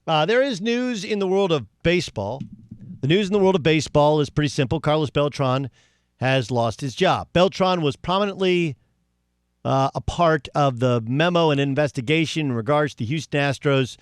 There is news in the world of baseball. The news in the world of baseball is pretty simple. Carlos Beltran has lost his job. Beltran was prominently a part of the memo and investigation in regards to the Houston Astros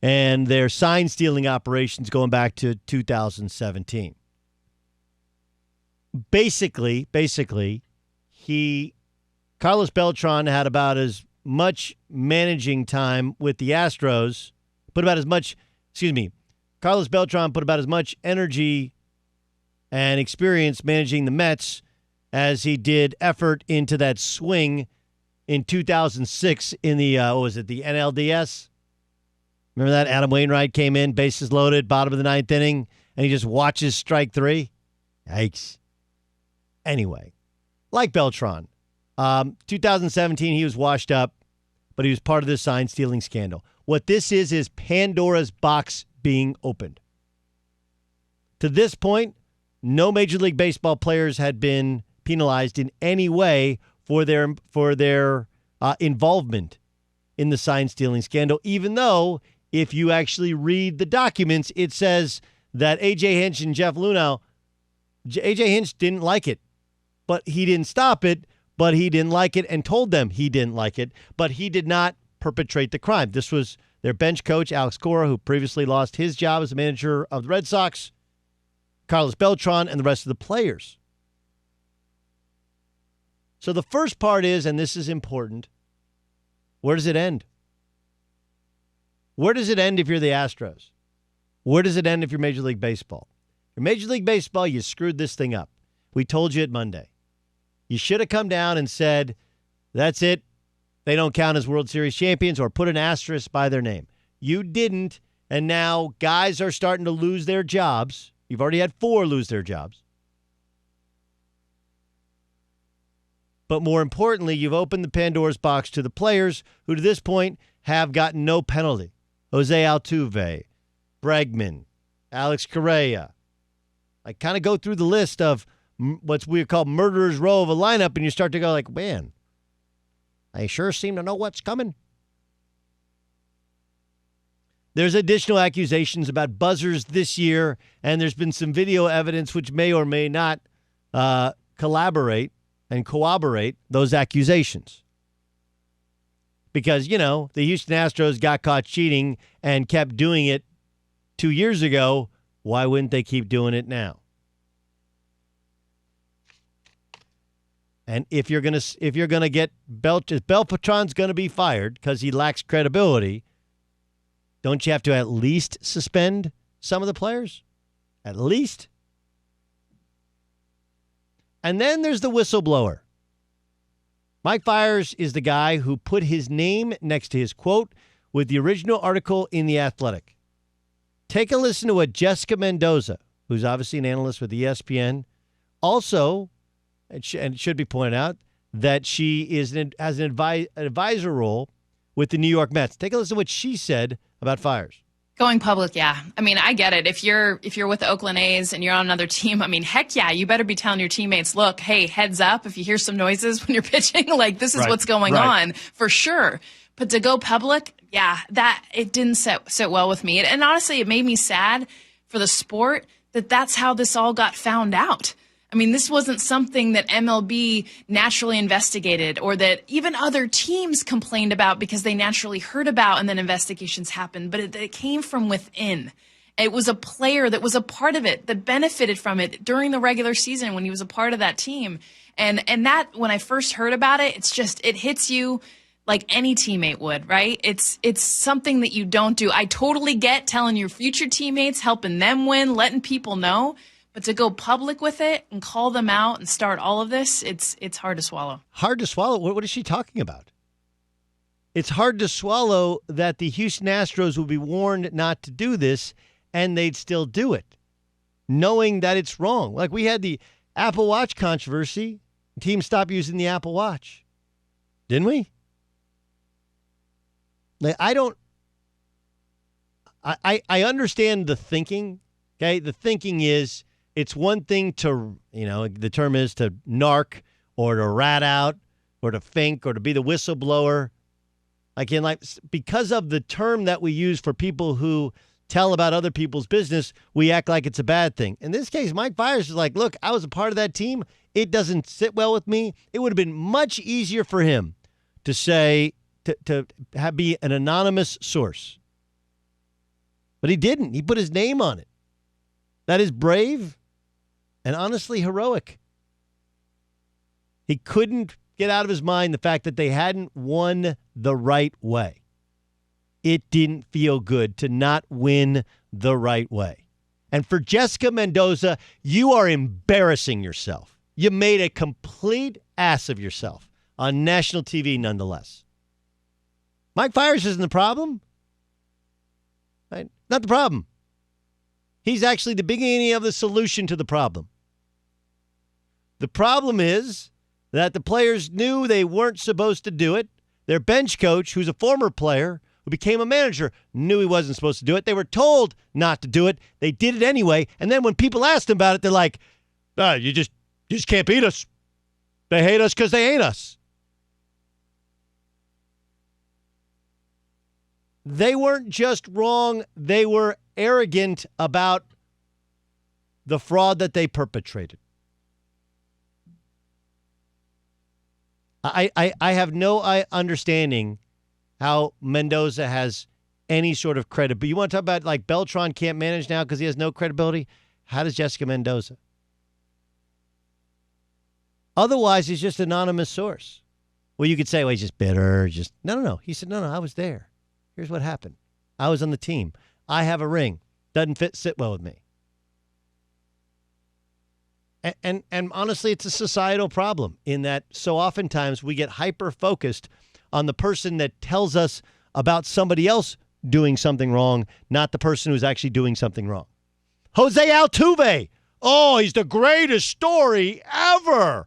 and their sign-stealing operations going back to 2017. Basically, Carlos Beltran had about as much managing time with the Astros, Carlos Beltran put about as much energy and experience managing the Mets as he did effort into that swing in 2006 in the, the NLDS? Remember that? Adam Wainwright came in, bases loaded, bottom of the ninth inning, and he just watches strike three. Yikes. Anyway, like Beltran, 2017, he was washed up, but he was part of this sign-stealing scandal. What this is Pandora's box being opened. To this point, no Major League Baseball players had been penalized in any way for their involvement in the sign-stealing scandal, even though if you actually read the documents, it says that A.J. Hinch and Jeff Luhnow, A.J. Hinch didn't like it, but he didn't stop it, but he didn't like it and told them he didn't like it, but he did not perpetrate the crime. This was their bench coach, Alex Cora, who previously lost his job as the manager of the Red Sox, Carlos Beltran, and the rest of the players. So the first part is, and this is important, where does it end? Where does it end if you're the Astros? Where does it end if you're Major League Baseball? For Major League Baseball, you screwed this thing up. We told you it Monday. You should have come down and said, that's it. They don't count as World Series champions, or put an asterisk by their name. You didn't, and now guys are starting to lose their jobs. You've already had 4 lose their jobs. But more importantly, you've opened the Pandora's box to the players who to this point have gotten no penalty. Jose Altuve, Bregman, Alex Correa. I kind of go through the list of what's we call murderer's row of a lineup, and you start to go like, man, I sure seem to know what's coming. There's additional accusations about buzzers this year, and there's been some video evidence which may or may not collaborate and corroborate those accusations. Because, the Houston Astros got caught cheating and kept doing it 2 years ago. Why wouldn't they keep doing it now? And if you're gonna get Beltran's gonna be fired because he lacks credibility, don't you have to at least suspend some of the players? At least. And then there's the whistleblower. Mike Fiers is the guy who put his name next to his quote with the original article in The Athletic. Take a listen to what Jessica Mendoza, who's obviously an analyst with ESPN, also, and it should be pointed out, that she has an advisor role with the New York Mets. Take a listen to what she said about Fiers. Going public, yeah. I mean, I get it. If you're with the Oakland A's and you're on another team, I mean, heck yeah, you better be telling your teammates, look, hey, heads up, if you hear some noises when you're pitching, like this is what's going on for sure. But to go public, yeah, that it didn't sit well with me. And honestly, it made me sad for the sport that that's how this all got found out. I mean, this wasn't something that MLB naturally investigated or that even other teams complained about because they naturally heard about and then investigations happened. But it came from within. It was a player that was a part of it, that benefited from it during the regular season when he was a part of that team. And that, when I first heard about it, it hits you like any teammate would, right? It's something that you don't do. I totally get telling your future teammates, helping them win, letting people know. But to go public with it and call them out and start all of this, it's hard to swallow. Hard to swallow? What is she talking about? It's hard to swallow that the Houston Astros will be warned not to do this, and they'd still do it, knowing that it's wrong. Like we had the Apple Watch controversy. Teams stopped using the Apple Watch. Didn't we? Like, I understand the thinking, okay? The thinking is, it's one thing to, the term is to narc or to rat out or to fink or to be the whistleblower. Because of the term that we use for people who tell about other people's business, we act like it's a bad thing. In this case, Mike Fiers is like, look, I was a part of that team. It doesn't sit well with me. It would have been much easier for him to say, be an anonymous source. But he didn't. He put his name on it. That is brave and honestly heroic. He couldn't get out of his mind the fact that they hadn't won the right way. It didn't feel good to not win the right way. And for Jessica Mendoza, you are embarrassing yourself. You made a complete ass of yourself on national TV nonetheless. Mike Fiers isn't the problem. Right? Not the problem. He's actually the beginning of the solution to the problem. The problem is that the players knew they weren't supposed to do it. Their bench coach, who's a former player, who became a manager, knew he wasn't supposed to do it. They were told not to do it. They did it anyway. And then when people asked them about it, they're like, you just can't beat us. They hate us because they ain't us. They weren't just wrong. They were arrogant about the fraud that they perpetrated. I have no understanding how Mendoza has any sort of credit. But you want to talk about like Beltran can't manage now because he has no credibility? How does Jessica Mendoza? Otherwise, he's just an anonymous source. Well, you could say, well, he's just bitter. No. He said, no, I was there. Here's what happened. I was on the team. I have a ring. Doesn't sit well with me. And honestly, it's a societal problem in that so oftentimes we get hyper-focused on the person that tells us about somebody else doing something wrong, not the person who's actually doing something wrong. Jose Altuve. Oh, he's the greatest story ever.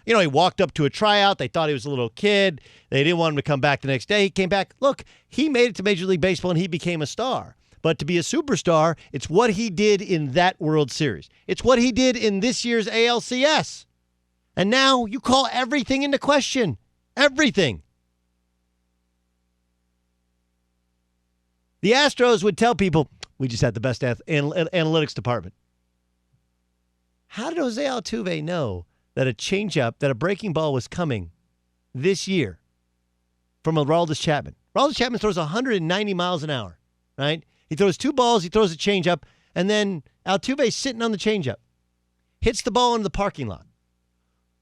You know, he walked up to a tryout. They thought he was a little kid. They didn't want him to come back the next day. He came back. Look, he made it to Major League Baseball, and he became a star. But to be a superstar, it's what he did in that World Series. It's what he did in this year's ALCS. And now you call everything into question. Everything. The Astros would tell people, we just had the best analytics department. How did Jose Altuve know that a breaking ball was coming this year from Aroldis Chapman? Aroldis Chapman throws 190 miles an hour, right? He throws two balls, he throws a changeup, and then Altuve's sitting on the changeup. Hits the ball into the parking lot.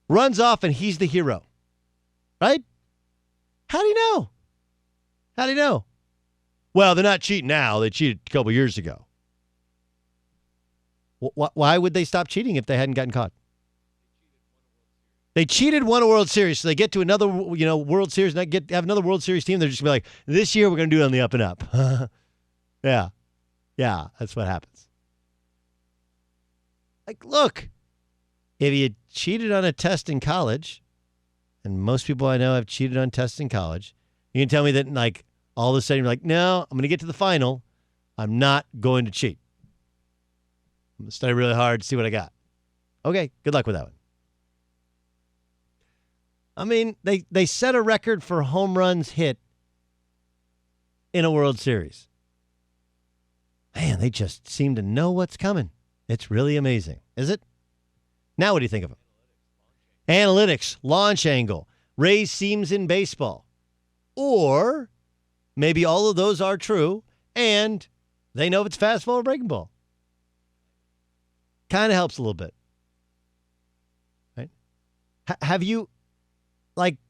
Runs off, and he's the hero. Right? How do you know? Well, they're not cheating now. They cheated a couple years ago. Why would they stop cheating if they hadn't gotten caught? They cheated, won a World Series, so they get to another, World Series, and have another World Series team. They're just going to be like, this year we're going to do it on the up and up. Yeah, that's what happens. Like, look, if you cheated on a test in college, and most people I know have cheated on tests in college, you can tell me that, like, all of a sudden you're like, no, I'm going to get to the final. I'm not going to cheat. I'm going to study really hard, see what I got. Okay, good luck with that one. I mean, they set a record for home runs hit in a World Series. Man, they just seem to know what's coming. It's really amazing, is it? Now what do you think of them? Analytics, launch angle, raise seams in baseball. Or maybe all of those are true, and they know if it's fastball or breaking ball. Kind of helps a little bit. Right? Have you,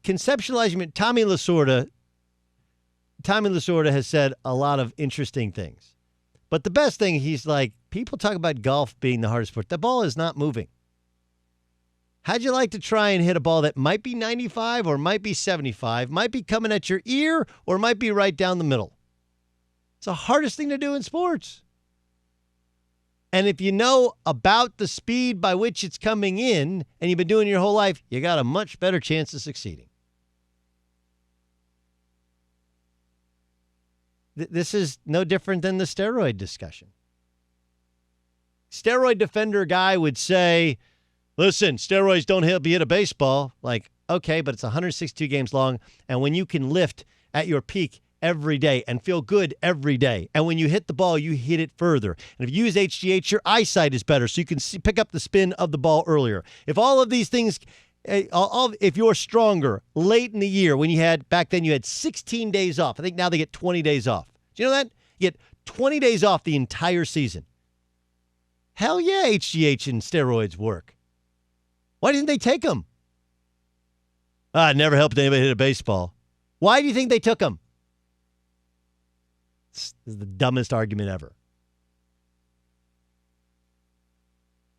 conceptualizing, Tommy Lasorda has said a lot of interesting things. But the best thing, he's like, people talk about golf being the hardest sport. The ball is not moving. How'd you like to try and hit a ball that might be 95 or might be 75, might be coming at your ear or might be right down the middle? It's the hardest thing to do in sports. And if you know about the speed by which it's coming in and you've been doing it your whole life, you got a much better chance of succeeding. This is no different than the steroid discussion. Steroid defender guy would say, listen, steroids don't help you hit a baseball. Like, Okay, but it's 162 games long. And when you can lift at your peak every day and feel good every day, and when you hit the ball, you hit it further. And if you use HGH, your eyesight is better, so you can pick up the spin of the ball earlier. If all of these things, if you're stronger late in the year, when back then you had 16 days off. I think now they get 20 days off. Do you know that? You get 20 days off the entire season. Hell yeah, HGH and steroids work. Why didn't they take them? It never helped anybody hit a baseball. Why do you think they took them? This is the dumbest argument ever.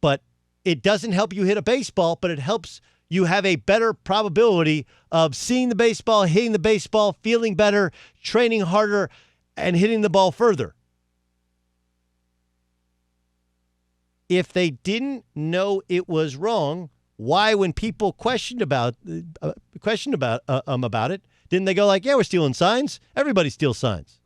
But it doesn't help you hit a baseball, but it helps you have a better probability of seeing the baseball, hitting the baseball, feeling better, training harder, and hitting the ball further. If they didn't know it was wrong, why, when people questioned about it, didn't they go like, yeah, we're stealing signs? Everybody steals signs.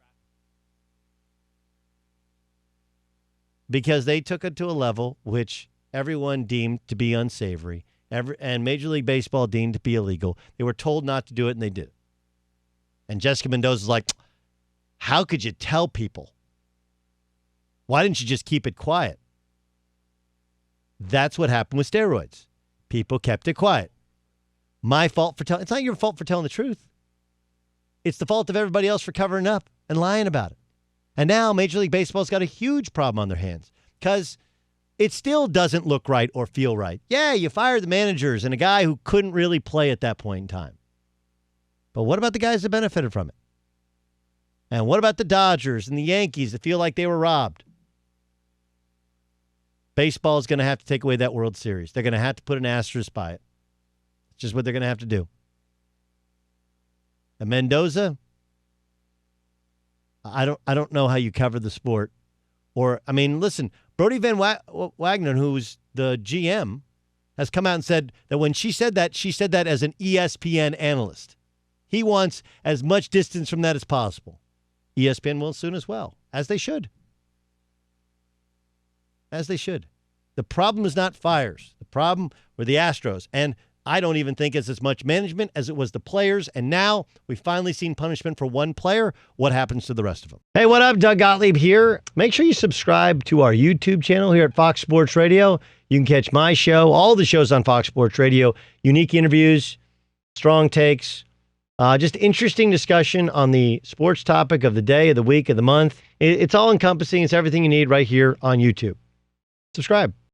Because they took it to a level which everyone deemed to be unsavory, and Major League Baseball deemed to be illegal. They were told not to do it, and they did. And Jessica Mendoza is like, how could you tell people? Why didn't you just keep it quiet? That's what happened with steroids. People kept it quiet. My fault for telling. It's not your fault for telling the truth. It's the fault of everybody else for covering up and lying about it. And now Major League Baseball's got a huge problem on their hands because it still doesn't look right or feel right. Yeah, you fired the managers and a guy who couldn't really play at that point in time. But what about the guys that benefited from it? And what about the Dodgers and the Yankees that feel like they were robbed? Baseball is going to have to take away that World Series. They're going to have to put an asterisk by it. It's just what they're going to have to do. And Mendoza, I don't know how you cover the sport. Or, I mean, listen, Brody Van Wagner, who's the GM, has come out and said that when she said that as an ESPN analyst. He wants as much distance from that as possible. ESPN will soon as well, as they should. As they should. The problem is not fires. The problem were the Astros. And I don't even think it's as much management as it was the players. And now we've finally seen punishment for one player. What happens to the rest of them? Hey, what up? Doug Gottlieb here. Make sure you subscribe to our YouTube channel here at Fox Sports Radio. You can catch my show, all the shows on Fox Sports Radio, unique interviews, strong takes, just interesting discussion on the sports topic of the day, of the week, of the month. It's all encompassing. It's everything you need right here on YouTube. Subscribe.